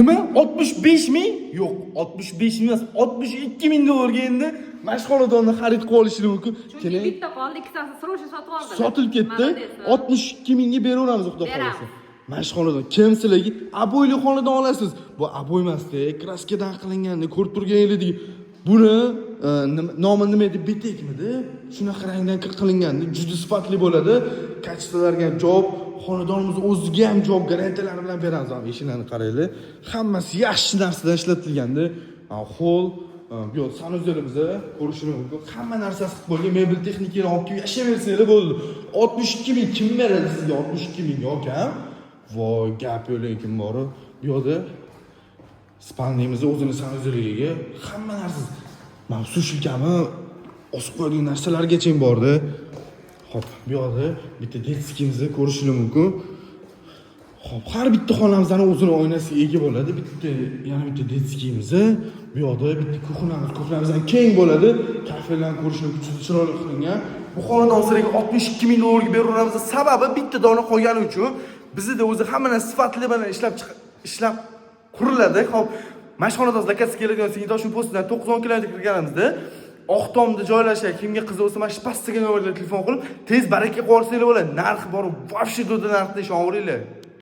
Nima? 65 ming? Yo'q, 65 ming emas, 62 ming dollarga endi mana shu xonadonni xarid qilib olishing mumkin. Chunki bitta qoldi, ikkitasi srochni sotib oldim. Sotilib ketdi. 62 mingga beraveramiz, xudo xolasa. Mana shu xonadon kim sizlarga aboyli xonadon olasiz? Bu aboy emas-da, kraskadan qilinganda ko'rib turganingizdek. Buni nomi nima edi? Bitekmidi? Shunaqa rangdan qilinganda juda sifatli bo'ladi. Kachtalarga javob, xonadonimiz o'ziga ham javob garantiyalari bilan beramiz. Mana eshiklarni qaranglar. Hammasi yaxshi narsadan ishlatilganda, hol, bu yoq sanuzelimizni ko'rishingiz mumkin. Hamma narsasi bo'lgan, mebel texnikani olib kelib yashayversanglar bo'ldi. 62 ming kim beradi sizga 62 ming akam? Voy, gap yo'q lekin bor. Bu yoqda spalniyimizni o'zini sanuzeligiga hamma narsa, mana sushilkami, osib qo'yadigan narsalargacha bordi. Xo'p, bu yoqda bitta detskimizni ko'rishingiz mumkin. Xo'p, har bitta xonamizning o'zini oynasiga ega bo'ladi. Yana bitta detskimizni, bu yoqda bitta kuxnamizdan keng bo'ladi. Kafelarni ko'rishingiz uchun chiroyli qilingan. Bu xonadon sizlarga 62 ming dollarga beraveramiz. Sababi bitta dona qolgani uchun bizda o'zi hamma narsa sifatli bilan ishlab quriladi. Xo'p, mana shu xonadon lokatsiya keladigan Singitoshun postidan 9-10 kilometr kirganimizda Oqtomda joylashgan, kimga qiziq bo'lsa mana shu pastdagi nomerga telefon qilib, tez baraka qilib olsanglar bo'ladi. Narxi bor, vobshe do'da narxda ishonaveringlar.